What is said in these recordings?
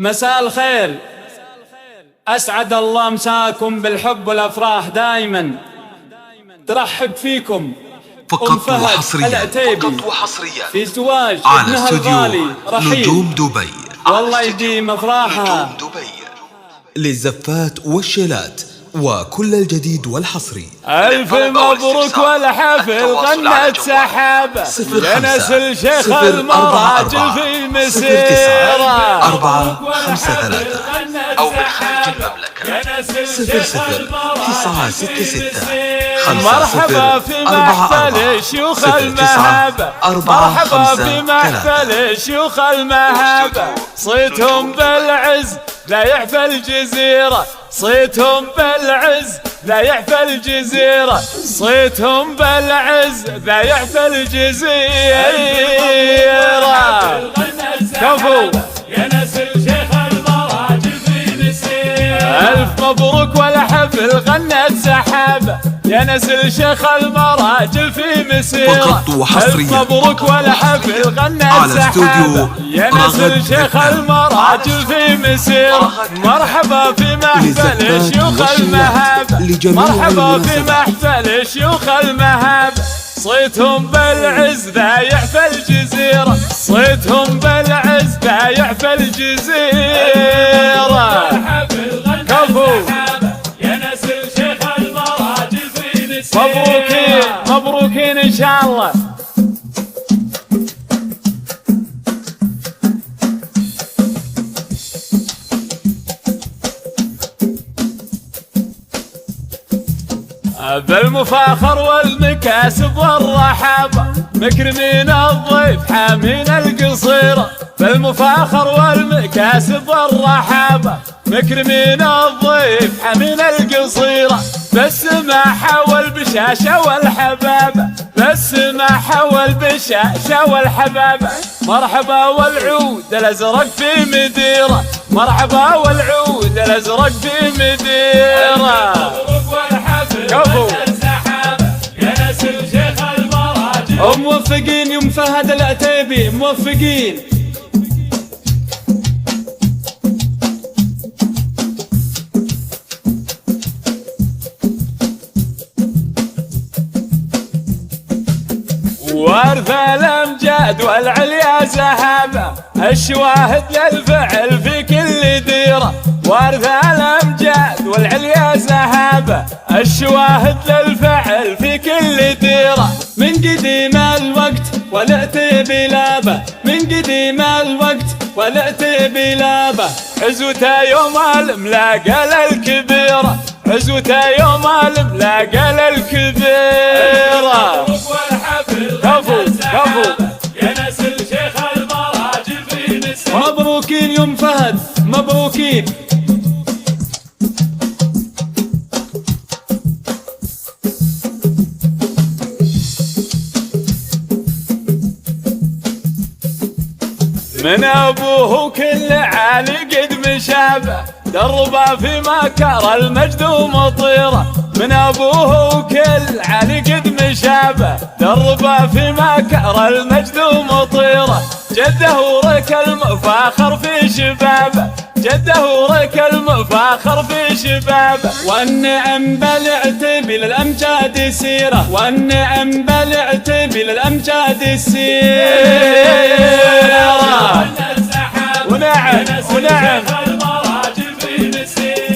مساء الخير، أسعد الله مساكم بالحب والأفراح دائما. ترحب فيكم فقط وحصريا في زواج على ابنها استوديو الغالي رحيل. نجوم دبي، والله يديم أفراحها. للزفات والشيلات وكل الجديد والحصري. ألف مبروك والحفل غنت سحابة يا نسل شيخ المراجل في مسيرة. 453 أو من خارج المملكة 00 966 مرحبا في محفل شيوخ المهابة، مرحبا في محفل شيوخ المهابة. صيتهم بالعز لا يعفى الجزيرة، صيتهم بالعز لا يعفى الجزيرة، صيتهم بالعز لا يعفى الجزيرة. كفو يا نسل شيخ المراجل في مسيرة. ألف مبروك والحفل غنت سحابة يا نسل شيخ المراجل في مسيرة. فقط وحصريا ألف مبروك والحفل غنت سحابة يا نسل شيخ المراجل في مسيرة. مرحبا في محفل شيوخ المهابة، مرحبا في محفل شيوخ المهابة. صيتهم بالعز لا يعفى الجزيرة، صيتهم بالعز لا يعفى الجزيرة. كفو يا نسل شيخ المراجل في مسيرة. مبروكين مبروكين إن شاء الله. بالمفاخر والمكاسب والرحابة مكرمين الضيف حامين القصيرة. بالمفاخر والمكاسب والرحابة مكرمين الضيف حامين القصيرة. بالسماحة والبشاشة والحبابة، بالسماحة والبشاشة والحبابة. مرحبا والعود الأزرق في مديرة، مرحبا والعود الأزرق في مديرة. كفو يا نسل شيخ المراجل. موفقين يوم فهد العتيبي، موفقين. وارث الامجاد والعليا زهابه، الشواهد للفعل في كل ديره. وارث الامجاد والعليا زهابه، الشواهد للفعل في كل ديره. من قديم الوقت ولأت بلابه، من قديم الوقت ولأت بلابه. عزوته يوم الملاقى الكبيره، عزوته يوم الملاقى الكبيره. كفو كفو يا نسل شيخ المراجل في مسيرة. مبروكين يوم فهد، مبروكين. من ابوه كل عالي قد مشابه، دربه في مكر المجد ومطيره. من ابوه كل عالي قد مشابه، دربه في مكر المجد ومطيره. جده ورك المفاخر في شبابه، جده ورك المفاخر في شبابه. والنعم بالعتبي للامجاد سيره، والنعم بالعتبي للامجاد سيره. ونعم ونعم.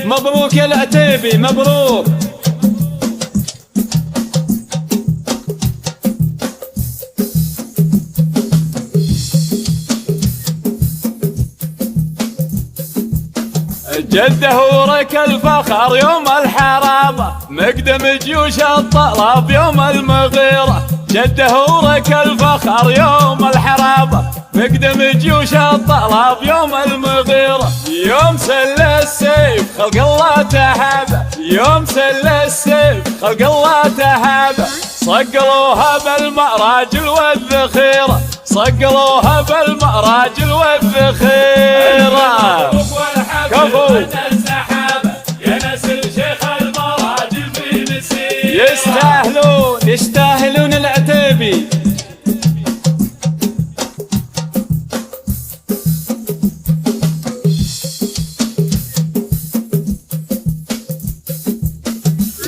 مبروك يا العتيبي، مبروك. جده ورك الفخر يوم الحرابة، مقدم جيوش الطلب يوم المغيرة. جده ورك الفخر يوم الحرابة، مقدم جيوش الطلب يوم المغيرة. يوم سل السيف خلق الله تهابه، يوم سل السيف خلق الله تهابه. صقلوها بالمراجل والذخيرة، صقلوها بالمراجل والذخيرة. كفو يا نسل شيخ المراجل في مسيرة. يستاهلون يستاهلون العتيبي.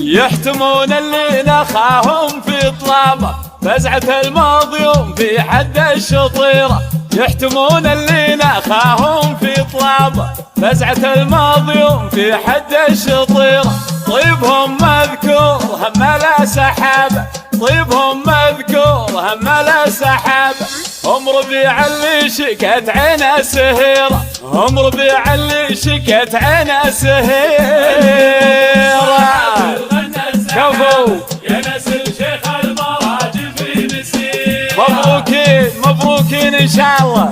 يحتمون اللي نخاهم في طلابه فزعة المظلوم في حد الشطيرة. يحتمون اللي نخاهم في طلابه فزعة المظلوم في حد الشطيرة. طيبهم مذكور هم لا سحابة، طيبهم مذكور هم لا سحابة. هم ربيع اللي شكت عينه سهيرة، هم ربيع اللي شكت عينه سهيرة. كفو يا نسل شيخ المراجل في مسيرة. مبروكين مبروكين ان شاء الله.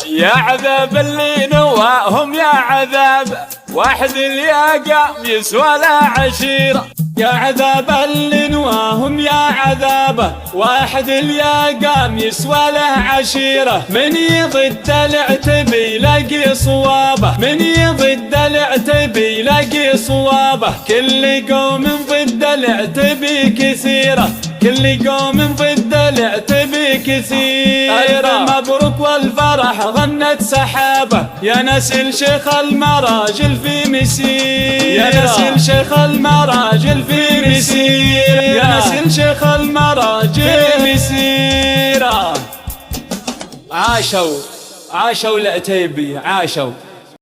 يا عذاب اللي نواهم يا عذاب، واحد اللي قام يسوى له عشيرة. يا عذاب اللي نواهم يا عذابه، واحد اللي قام يسوى له عشيرة. من يضد العتب يلاقي صوابه، من يضد العتب يلاقي صوابه. كل قوم ضد العتب كثيرة، كل قوم ضد العتب كثيرة. مبروك والفرح غنت سحابه، يا نسل شيخ المراجل في مسيرة، يا نسل شيخ المراجل في مسيرة، يا نسل شيخ المراجل مسيرة. عاشوا العتيبي عاشوا.